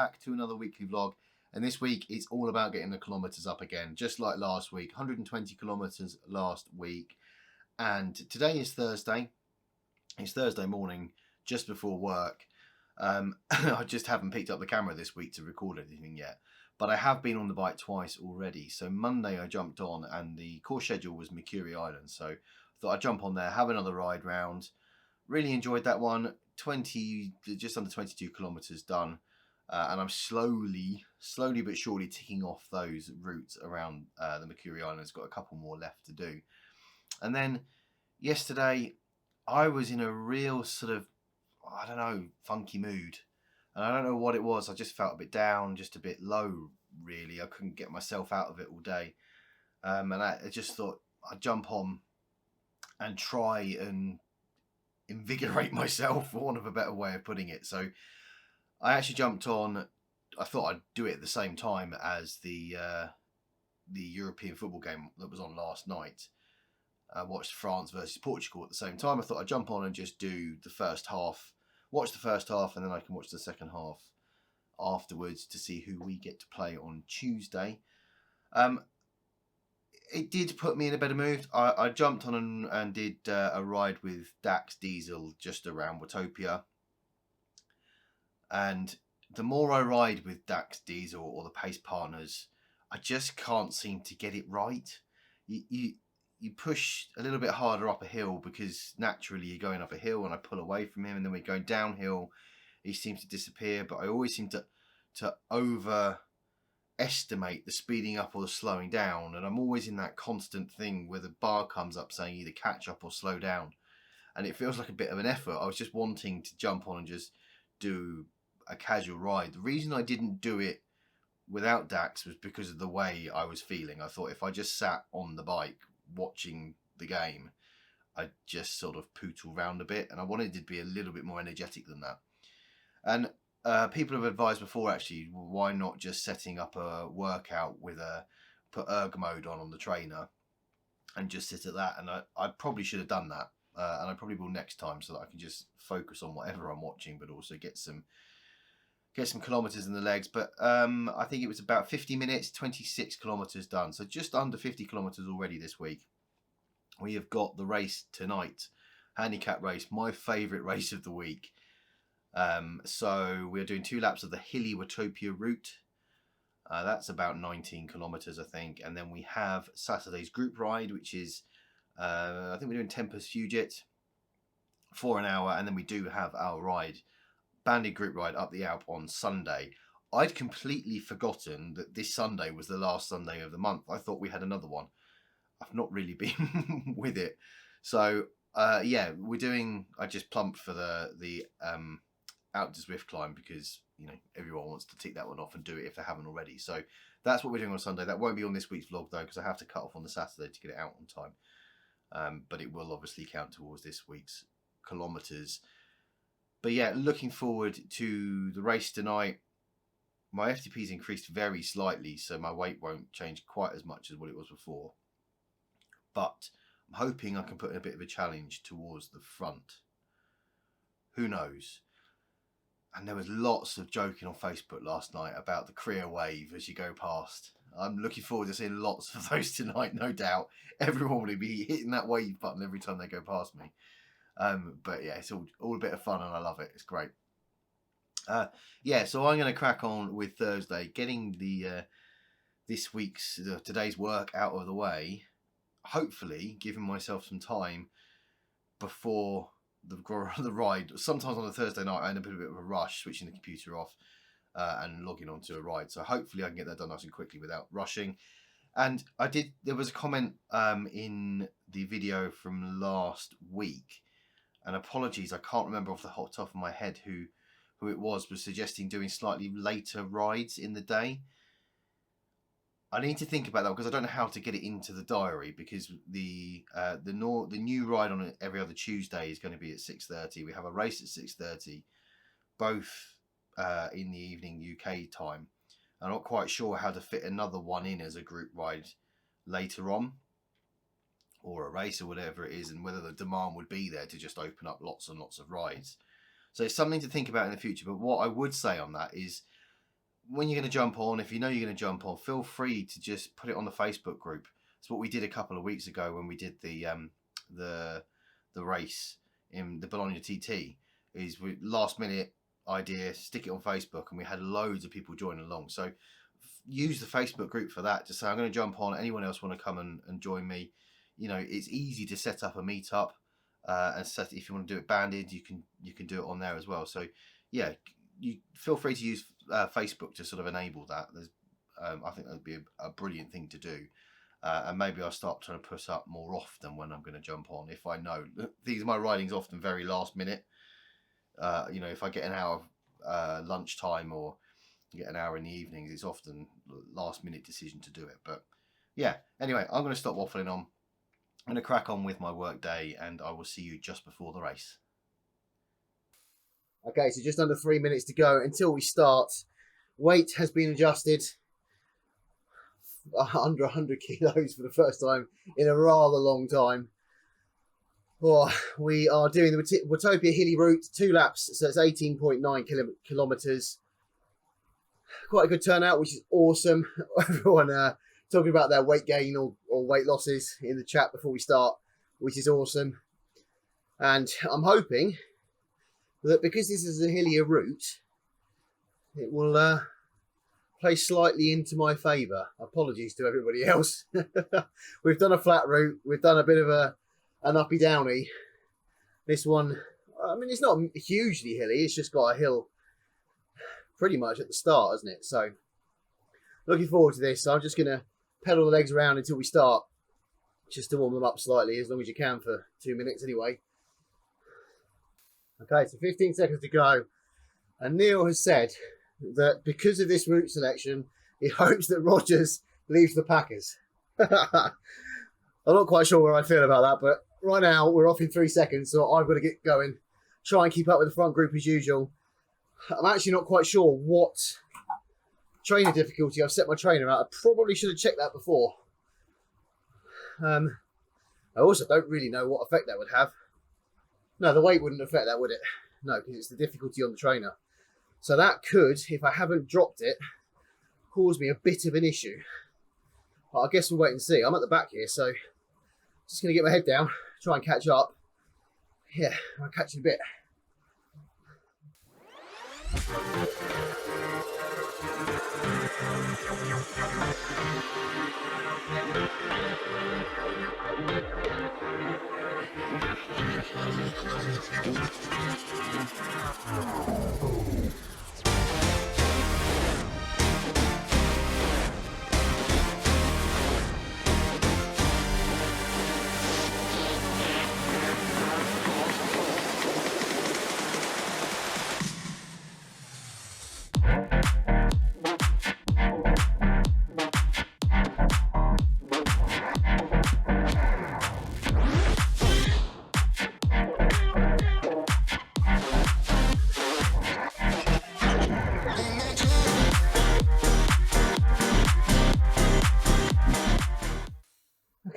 back to another weekly vlog, and this week it's all about getting the kilometres up again, just like last week. 120 kilometres last week, and today is Thursday. It's Thursday morning, just before work. I just haven't picked up the camera this week to record anything yet, but I have been on the bike twice already. So Monday I jumped on, and the course schedule was Mercury Island, so I thought I'd jump on there, have another ride round. Really enjoyed that one. Just under 22 kilometres done, and I'm slowly but surely ticking off those routes around the Mercury Islands. Got a couple more left to do. And then yesterday I was in a real sort of, I don't know, funky mood, and I don't know what it was. I just felt a bit down, just a bit low really. I couldn't get myself out of it all day, and I just thought I'd jump on and try and invigorate myself, for want of a better way of putting it. So I actually jumped on. I thought I'd do it at the same time as the European football game that was on last night. I watched France versus Portugal at the same time. I thought I'd jump on and just do the first half, watch the first half, and then I can watch the second half afterwards to see who we get to play on Tuesday. It did put me in a better mood. I jumped on and did a ride with Dax Diesel just around Watopia. And the more I ride with Dax Diesel or the Pace Partners, I just can't seem to get it right. You push a little bit harder up a hill because naturally you're going up a hill, and I pull away from him, and then we're going downhill. He seems to disappear, but I always seem to overestimate the speeding up or the slowing down, and I'm always in that constant thing where the bar comes up saying either catch up or slow down, and it feels like a bit of an effort. I was just wanting to jump on and just do a casual ride. The reason I didn't do it without Dax was because of the way I was feeling. I thought if I just sat on the bike watching the game, I'd just sort of pootle around a bit, and I wanted to be a little bit more energetic than that. And people have advised before, actually, why not just setting up a workout with put erg mode on the trainer and just sit at that. And I probably should have done that, and I probably will next time, so that I can just focus on whatever I'm watching, but also get some kilometres in the legs. But I think it was about 50 minutes, 26 kilometres done. So just under 50 kilometres already this week. We have got the race tonight, handicap race, my favourite race of the week. So we're doing 2 laps of the hilly Watopia route. That's about 19 kilometres, I think. And then we have Saturday's group ride, which is, I think we're doing Tempest Fugit for an hour. And then we do have our ride, banded group ride up the Alp on Sunday. I'd completely forgotten that this Sunday was the last Sunday of the month. I thought we had another one. I've not really been with it. So, yeah, we're doing, I just plumped for the out to Zwift climb because, you know, everyone wants to tick that one off and do it if they haven't already. So that's what we're doing on Sunday. That won't be on this week's vlog though, because I have to cut off on the Saturday to get it out on time. But it will obviously count towards this week's kilometres. But yeah, looking forward to the race tonight. My FTP's increased very slightly, so my weight won't change quite as much as what it was before. But I'm hoping I can put in a bit of a challenge towards the front. Who knows? And there was lots of joking on Facebook last night about the Korea wave as you go past. I'm looking forward to seeing lots of those tonight, no doubt. Everyone will be hitting that wave button every time they go past me. But yeah, it's all a bit of fun, and I love it. It's great. Yeah, so I'm going to crack on with Thursday, getting the today's work out of the way. Hopefully, giving myself some time before the ride. Sometimes on a Thursday night, I end up in a bit of a rush, switching the computer off and logging onto a ride. So hopefully, I can get that done nice and quickly without rushing. And there was a comment in the video from last week. And apologies, I can't remember off the top of my head who it was suggesting doing slightly later rides in the day. I need to think about that because I don't know how to get it into the diary, because the new ride on every other Tuesday is going to be at 6:30. We have a race at 6:30, both in the evening UK time. I'm not quite sure how to fit another one in as a group ride later on, or a race or whatever it is, and whether the demand would be there to just open up lots and lots of rides. So it's something to think about in the future. But what I would say on that is when you're going to jump on, if you know you're going to jump on, feel free to just put it on the Facebook group. It's what we did a couple of weeks ago when we did the race in the Bologna TT. Is we last minute idea, stick it on Facebook, and we had loads of people joining along. So use the Facebook group for that. Just say, I'm going to jump on. Anyone else want to come and join me? You know, it's easy to set up a meetup, and if you want to do it banded, you can do it on there as well. So yeah, you feel free to use Facebook to sort of enable that. I think that would be a brilliant thing to do. And maybe I'll start trying to push up more often when I'm going to jump on. If I know, my riding's often very last minute. You know, if I get an hour lunchtime or get an hour in the evenings, it's often last minute decision to do it. But yeah, anyway, I'm going to stop waffling on. I'm going to crack on with my work day, and I will see you just before the race. Okay, so just under 3 minutes to go until we start. Weight has been adjusted under 100 kilos for the first time in a rather long time. Oh, we are doing the Watopia Hilly route, 2 laps, so it's 18.9 kilometers. Quite a good turnout, which is awesome. Everyone talking about their weight gain or weight losses in the chat before we start, which is awesome. And I'm hoping that because this is a hillier route, it will play slightly into my favour. Apologies to everybody else. We've done a flat route. We've done a bit of an uppy downy. This one, I mean, it's not hugely hilly. It's just got a hill pretty much at the start, hasn't it? So looking forward to this. So I'm just going to pedal the legs around until we start, just to warm them up slightly, as long as you can for 2 minutes anyway. Okay, so 15 seconds to go. And Neil has said that because of this route selection, he hopes that Rogers leaves the Packers. I'm not quite sure where I feel about that, but right now we're off in 3 seconds, so I've got to get going. Try and keep up with the front group as usual. I'm actually not quite sure what trainer difficulty I've set my trainer at. I probably should have checked that before. I also don't really know what effect that would have. No, the weight wouldn't affect that, would it? No, because it's the difficulty on the trainer. So that could, if I haven't dropped it, cause me a bit of an issue. But I guess we'll wait and see. I'm at the back here, so just going to get my head down, try and catch up. Yeah, I'll catch you in a bit.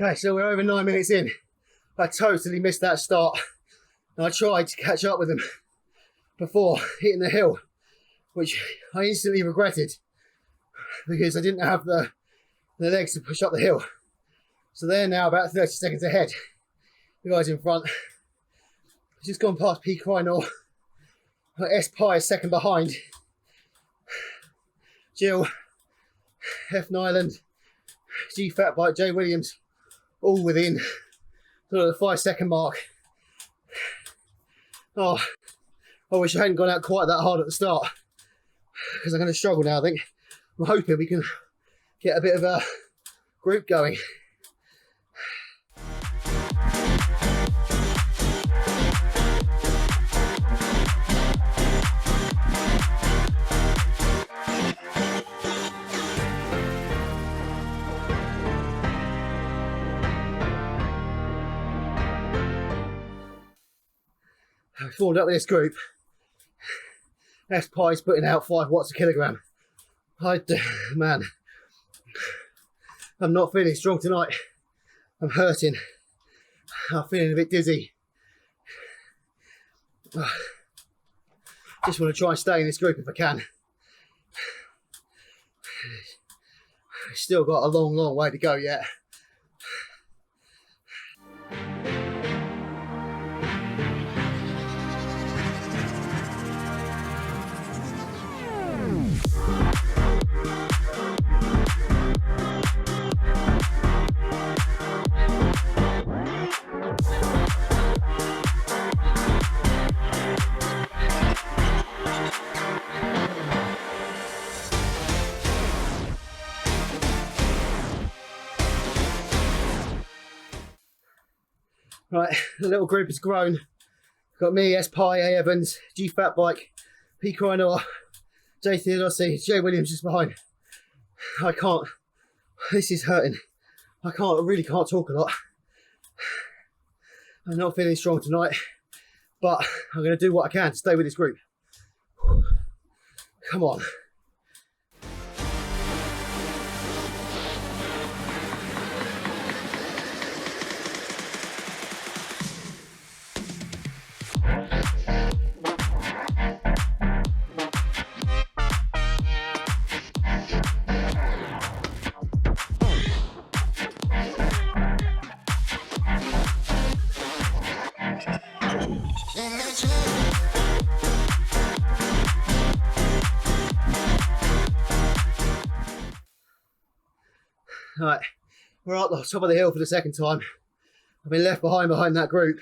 Okay, so we're over 9 minutes in. I totally missed that start. And I tried to catch up with him before hitting the hill, which I instantly regretted because I didn't have the legs to push up the hill. So they're now about 30 seconds ahead. The guys in front. I've just gone past P. Crynor. S. Pye is second behind. Jill, F. Nyland, G. Fatbike, J. Williams, all within sort of the 5 second mark. Oh, I wish I hadn't gone out quite that hard at the start because I'm going to struggle now, I think. I'm hoping we can get a bit of a group going. I formed up with this group. S. Pye's putting out 5 watts a kilogram. Man, I'm not feeling strong tonight. I'm hurting. I'm feeling a bit dizzy. Just want to try and stay in this group if I can. Still got a long way to go yet. Right, the little group has grown. Got me, S. Pye, A. Evans, G. Fat Bike, P. Crynor, J. Theodossi, J. Williams just behind. I can't, this is hurting. I really can't talk a lot. I'm not feeling strong tonight, but I'm going to do what I can to stay with this group. Come on. Right, we're up the top of the hill for the second time. I've been left behind that group.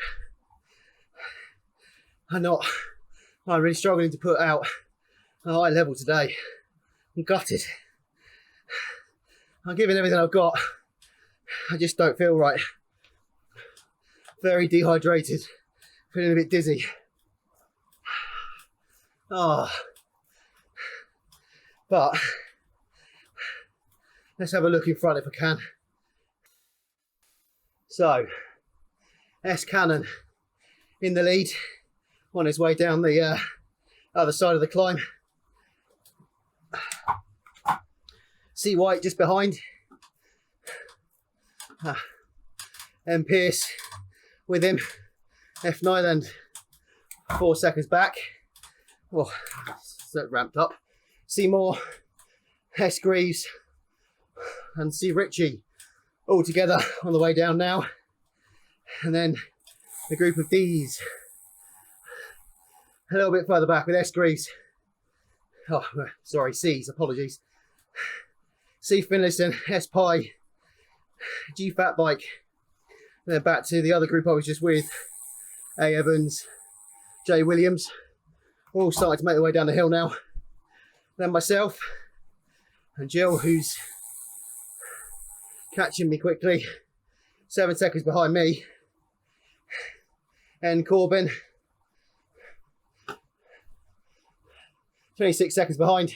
I'm really struggling to put out a high level today. I'm gutted. I'm giving everything I've got. I just don't feel right. Very dehydrated, feeling a bit dizzy. But let's have a look in front if I can. So, S. Cannon in the lead, on his way down the other side of the climb. C. White just behind. M. Pierce with him. F. Nyland 4 seconds back. Oh, so ramped up. Seymour, S. Greaves, and C. Ritchie all together on the way down now. And then the group of D's a little bit further back with S. Greaves. Oh, sorry, C's, apologies. C. Finlayson, S. Pye, G. Fat Bike. And then back to the other group I was just with. A. Evans, J. Williams. All starting to make their way down the hill now. Then myself and Jill, who's catching me quickly, 7 seconds behind me. And Corbin, 26 seconds behind.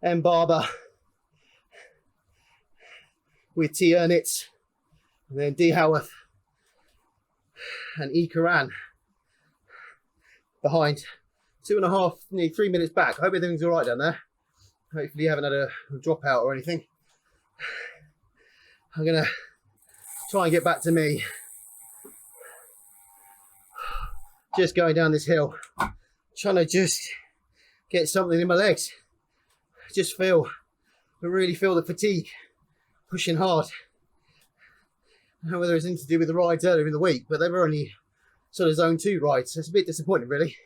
And Barber with T. Ernitz. And then D. Howarth and E. Karan behind. 2.5, nearly 3 minutes back. I hope everything's all right down there. Hopefully you haven't had a dropout or anything. I'm gonna try and get back to me. Just going down this hill, trying to just get something in my legs. I really feel the fatigue, pushing hard. I don't know whether it's anything to do with the rides earlier in the week, but they were only sort of zone 2 rides, so it's a bit disappointing really.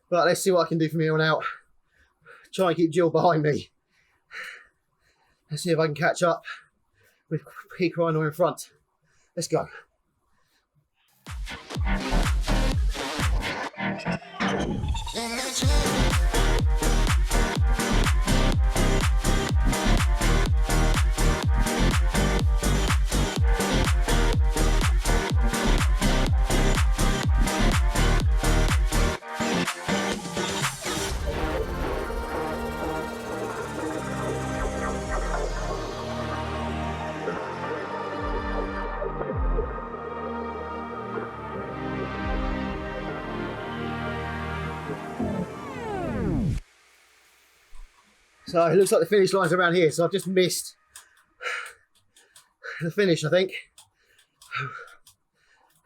But let's see what I can do from here on out. Try and keep Jill behind me. Let's see if I can catch up with P. Crynor in front. Let's go. So it looks like the finish line's around here, so I've just missed the finish, I think.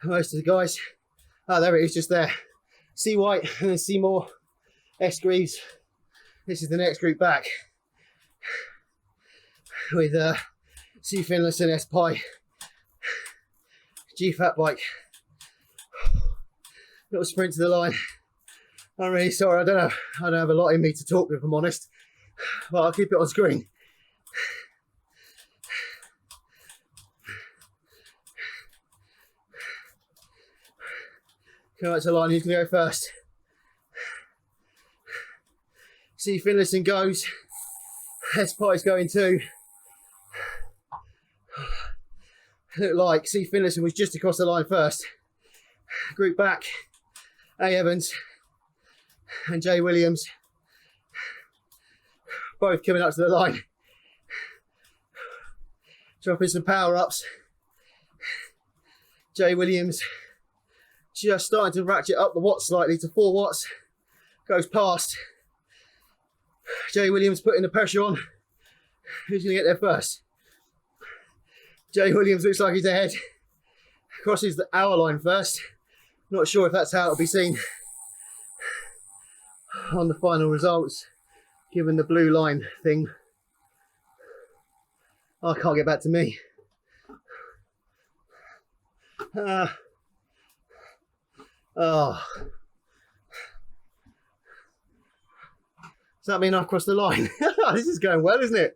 Most of the guys. Oh, there it is, just there. C. White and then Seymour, S. Greaves. This is the next group back. with C. Finlayson S-Pi G-Fat bike. Little sprint to the line. I'm really sorry, I don't have a lot in me to talk, if I'm honest, but I'll keep it on screen. Come out to the line, who's going to go first? C. Finlayson goes. S-Pi's going too. Looked like C. Finlayson was just across the line first. Group back, A. Evans and Jay Williams, both coming up to the line. Dropping some power ups. Jay Williams just starting to ratchet up the watts slightly to 4 watts. Goes past. Jay Williams putting the pressure on. Who's going to get there first? Jay Williams looks like he's ahead. Crosses the hour line first. Not sure if that's how it'll be seen on the final results, given the blue line thing. I can't get back to me. Does that mean I've crossed the line? This is going well, isn't it?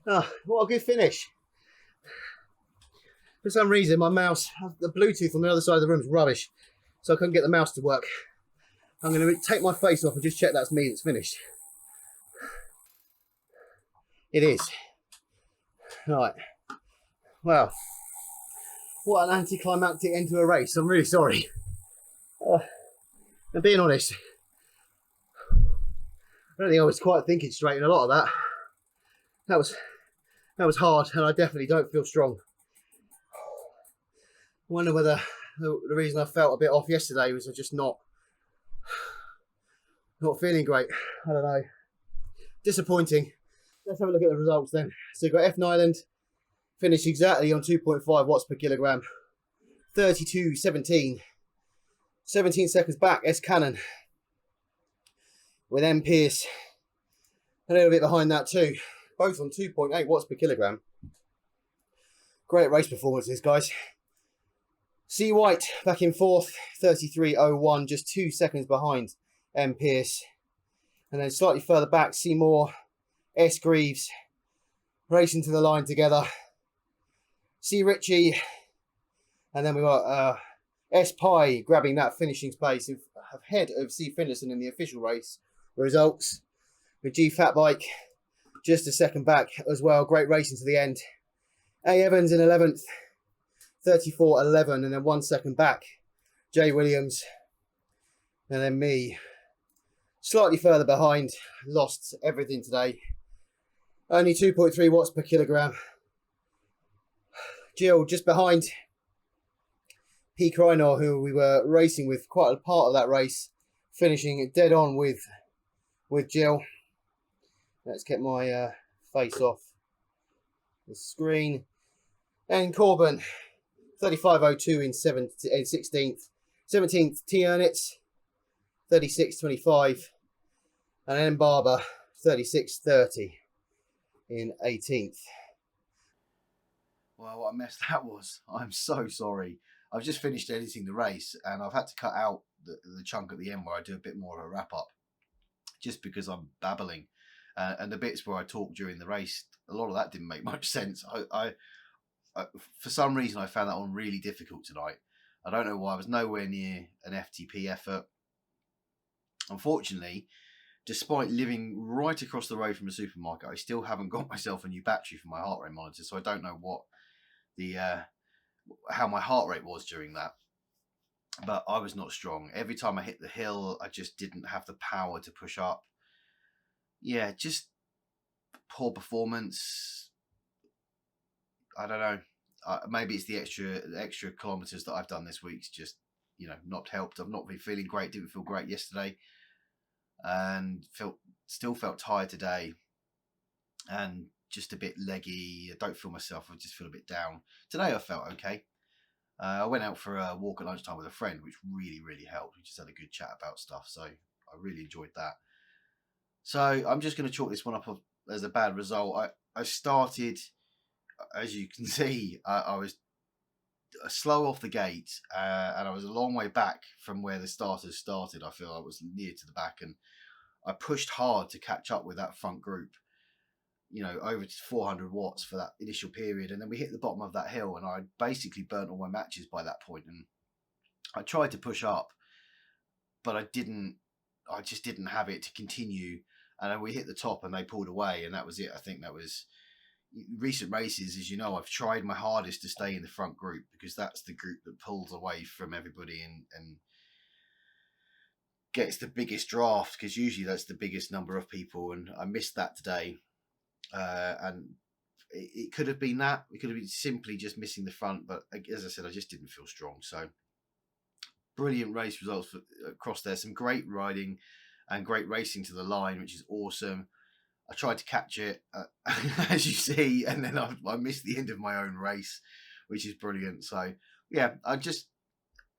What a good finish. For some reason, my mouse, the Bluetooth on the other side of the room is rubbish, so I couldn't get the mouse to work. I'm going to take my face off and just check that's me that's finished. It is. Right. Well, what an anticlimactic end to a race. I'm really sorry. And being honest, I don't think I was quite thinking straight in a lot of that. That was hard, and I definitely don't feel strong. I wonder whether the reason I felt a bit off yesterday was I just not feeling great. I don't know. Disappointing. Let's have a look at the results then. So you've got F. Nyland, finished exactly on 2.5 watts per kilogram. 32.17. 17 seconds back, S. Cannon. With M. Pierce a little bit behind that too. Both on 2.8 watts per kilogram. Great race performances, guys. C. White back in fourth, 33.01, just 2 seconds behind M. Pierce. And then slightly further back, C. Moore, S. Greaves, racing to the line together. C. Ritchie, and then we got S. Pi grabbing that finishing space ahead of C. Finlayson in the official race results. With G. Fat Bike just a second back as well. Great racing to the end. A. Evans in 11th. 34.11, and then 1 second back, Jay Williams, and then me, slightly further behind. Lost everything today. Only 2.3 watts per kilogram. Jill just behind P. Krynor, who we were racing with quite a part of that race, finishing dead on with Jill. Let's get my face off the screen. And Corbin, 35.02 in 16th. 17th, T. Ernitz, 36.25. And then Barber, 36.30 in 18th. Well, what a mess that was. I'm so sorry. I've just finished editing the race and I've had to cut out the chunk at the end where I do a bit more of a wrap up just because I'm babbling. And the bits where I talk during the race, a lot of that didn't make much sense. I for some reason, I found that one really difficult tonight. I don't know why. I was nowhere near an FTP effort. Unfortunately, despite living right across the road from a supermarket, I still haven't got myself a new battery for my heart rate monitor, so I don't know what how my heart rate was during that. But I was not strong. Every time I hit the hill, I just didn't have the power to push up. Yeah, just poor performance. I don't know. Maybe it's the extra kilometres that I've done this week's just, not helped. I've not been feeling great. Didn't feel great yesterday, and still felt tired today, and just a bit leggy. I don't feel myself. I just feel a bit down. Today I felt okay. I went out for a walk at lunchtime with a friend, which really, really helped. We just had a good chat about stuff, so I really enjoyed that. So I'm just going to chalk this one up as a bad result. I started, as you can see, I was slow off the gate, and I was a long way back from where the starters started. I feel I was near to the back, and I pushed hard to catch up with that front group. Over 400 watts for that initial period, and then we hit the bottom of that hill, and I basically burnt all my matches by that point. And I tried to push up, but I didn't. I just didn't have it to continue. And then we hit the top, and they pulled away, and that was it. I think that was recent races, as you know. I've tried my hardest to stay in the front group because that's the group that pulls away from everybody and gets the biggest draft, because usually that's the biggest number of people. And I missed that today, and it could have been that. It could have been simply just missing the front, but as I said, I just didn't feel strong. So brilliant race results across there. Some great riding and great racing to the line, which is awesome. I tried to catch it, as you see, and then I missed the end of my own race, which is brilliant. So yeah, I just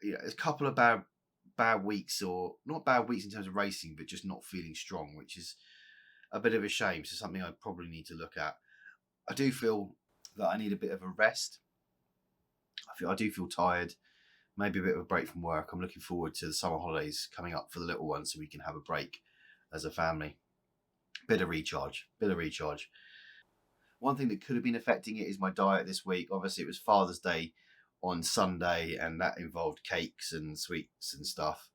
a couple of bad weeks, or not bad weeks in terms of racing, but just not feeling strong, which is a bit of a shame. So something I probably need to look at. I do feel that I need a bit of a rest. I do feel tired. Maybe a bit of a break from work. I'm looking forward to the summer holidays coming up for the little ones, so we can have a break as a family. Bit of recharge. One thing that could have been affecting it is my diet this week. Obviously, it was Father's Day on Sunday, and that involved cakes and sweets and stuff.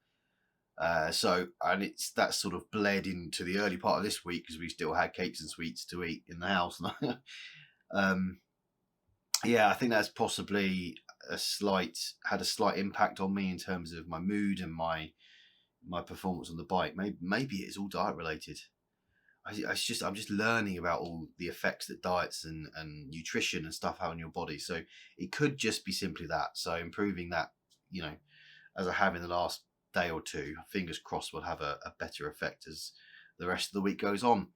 That sort of bled into the early part of this week, because we still had cakes and sweets to eat in the house. I think that's possibly had a slight impact on me in terms of my mood and my performance on the bike. Maybe it's all diet related. I'm just learning about all the effects that diets and nutrition and stuff have on your body. So it could just be simply that. So improving that, as I have in the last day or two, fingers crossed, will have a better effect as the rest of the week goes on.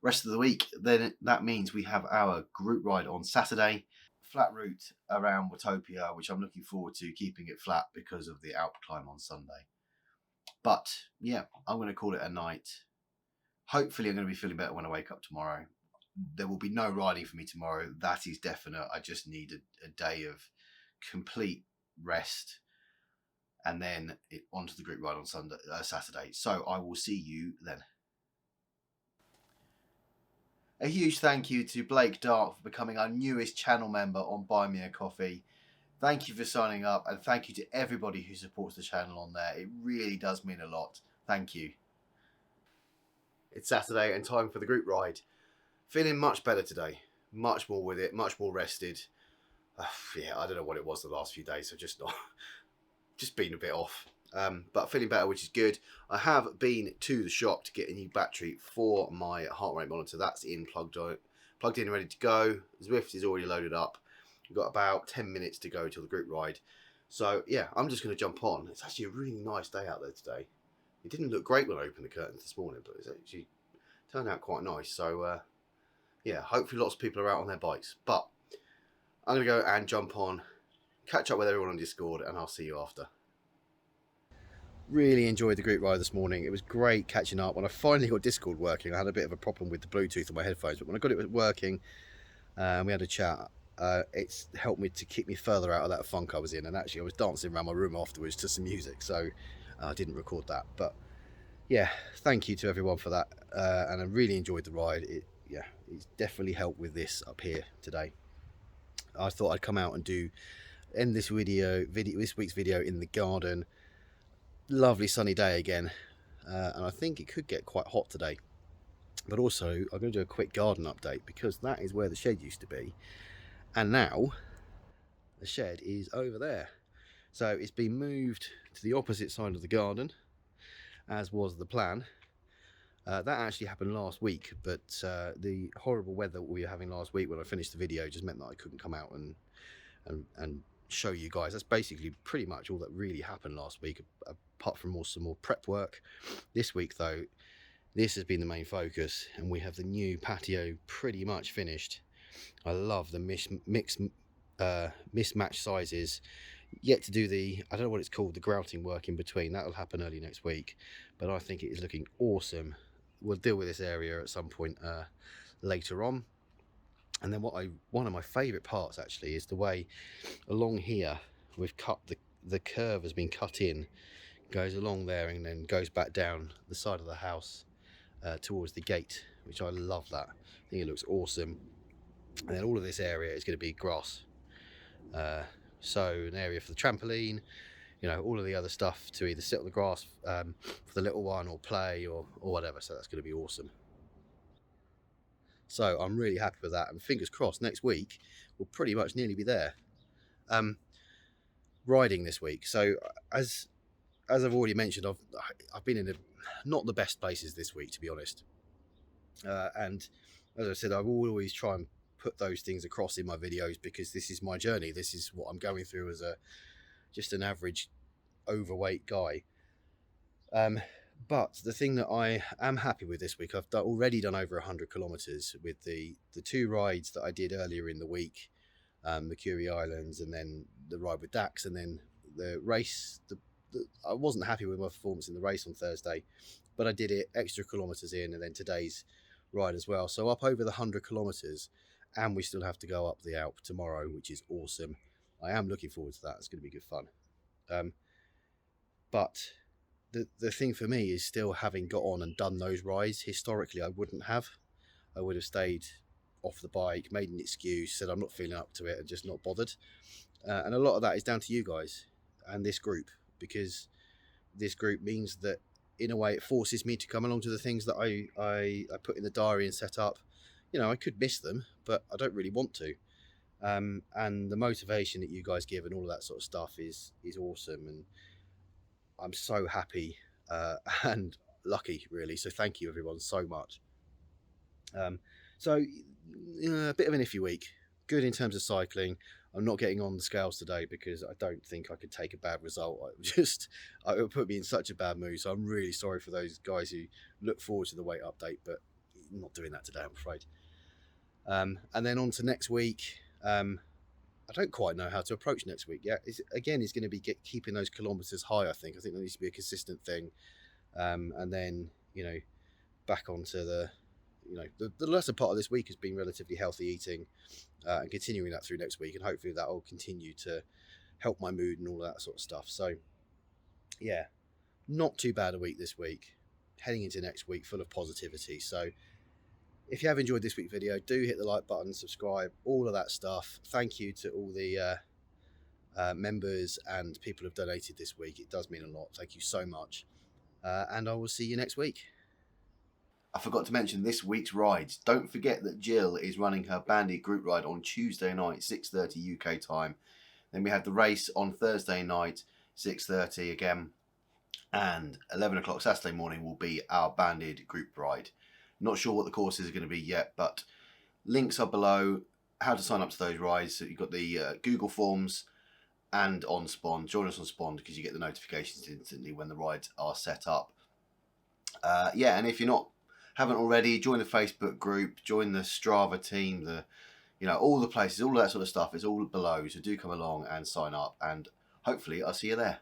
Rest of the week, then that means we have our group ride on Saturday, flat route around Watopia, which I'm looking forward to, keeping it flat because of the Alp climb on Sunday. But yeah, I'm going to call it a night. Hopefully I'm going to be feeling better when I wake up tomorrow. There will be no riding for me tomorrow. That is definite. I just need a day of complete rest, and then onto the group ride on Saturday. So I will see you then. A huge thank you to Blake Dark for becoming our newest channel member on Buy Me a Coffee. Thank you for signing up, and thank you to everybody who supports the channel on there. It really does mean a lot. Thank you. It's Saturday and time for the group ride. Feeling much better today. Much more with it, much more rested. I don't know what it was the last few days. So just been a bit off. But feeling better, which is good. I have been to the shop to get a new battery for my heart rate monitor. That's plugged in, ready to go. Zwift is already loaded up. We've got about 10 minutes to go till the group ride. So yeah, I'm just going to jump on. It's actually a really nice day out there today. It didn't look great when I opened the curtains this morning, but it's actually turned out quite nice. So yeah, hopefully lots of people are out on their bikes. But I'm going to go and jump on, catch up with everyone on Discord, and I'll see you after. Really enjoyed the group ride this morning. It was great catching up. When I finally got Discord working, I had a bit of a problem with the Bluetooth on my headphones, but when I got it working, we had a chat. It's helped me to keep me further out of that funk I was in, and actually I was dancing around my room afterwards to some music, so I didn't record that. But yeah, thank you to everyone for that, and I really enjoyed the ride. It's definitely helped with this up here today. I thought I'd come out and end this this week's video in the garden. Lovely sunny day again, and I think it could get quite hot today. But also I'm going to do a quick garden update, because that is where the shed used to be, and now the shed is over there. So it's been moved to the opposite side of the garden, as was the plan. That actually happened last week, but the horrible weather we were having last week when I finished the video just meant that I couldn't come out and show you guys. That's basically pretty much all that really happened last week, apart from some more prep work. This week though, this has been the main focus, and we have the new patio pretty much finished. I love the mismatched sizes. Yet to do I don't know what it's called, the grouting work in between. That'll happen early next week, but I think it is looking awesome. we'll deal with this area at some point later on. And then one of my favourite parts actually is the way along here we've cut the curve has been cut in, goes along there and then goes back down the side of the house towards the gate, which I love that. I think it looks awesome. And then all of this area is going to be grass, so an area for the trampoline, you know, all of the other stuff to either sit on the grass for the little one or play or whatever. So that's going to be awesome. So I'm really happy with that, and fingers crossed next week we'll pretty much nearly be there. Riding this week, so as I've already mentioned, I've been in not the best places this week, to be honest, and as I said, I will always try and put those things across in my videos because this is my journey. This is what I'm going through as just an average overweight guy. But the thing that I am happy with this week, I've already done over 100 kilometers with the two rides that I did earlier in the week, the Curie Islands, and then the ride with Dax, and then the race. I wasn't happy with my performance in the race on Thursday, but I did it extra kilometers in, and then today's ride as well. So up over the 100 kilometers, and we still have to go up the Alp tomorrow, which is awesome. I am looking forward to that. It's going to be good fun. But the thing for me is still having got on and done those rides. Historically, I wouldn't have. I would have stayed off the bike, made an excuse, said I'm not feeling up to it, and just not bothered. And a lot of that is down to you guys and this group, because this group means that in a way it forces me to come along to the things that I put in the diary and set up. You know, I could miss them, but I don't really want to. And the motivation that you guys give and all of that sort of stuff is awesome, and I'm so happy and lucky, really. So thank you everyone so much. So a bit of an iffy week. Good in terms of cycling. I'm not getting on the scales today because I don't think I could take a bad result. It would put me in such a bad mood. So I'm really sorry for those guys who look forward to the weight update, but I'm not doing that today, I'm afraid. And then on to next week. I don't quite know how to approach next week yet. It's going to be keeping those kilometers high. I think there needs to be a consistent thing, and then back onto the lesser part of this week has been relatively healthy eating, and continuing that through next week, and hopefully that will continue to help my mood and all that sort of stuff. So yeah, not too bad a week this week, heading into next week full of positivity. So if you have enjoyed this week's video, do hit the like button, subscribe, all of that stuff. Thank you to all the members and people who've donated this week. It does mean a lot. Thank you so much. And I will see you next week. I forgot to mention this week's rides. Don't forget that Jill is running her Bandit group ride on Tuesday night, 6:30 UK time. Then we have the race on Thursday night, 6:30 again. And 11 o'clock Saturday morning will be our Bandit group ride. Not sure what the courses are going to be yet, but links are below. How to sign up to those rides. So you've got the Google Forms and on Spond. Join us on Spond because you get the notifications instantly when the rides are set up. And if you're haven't already, join the Facebook group, join the Strava team, all the places, all that sort of stuff is all below. So do come along and sign up, and hopefully I'll see you there.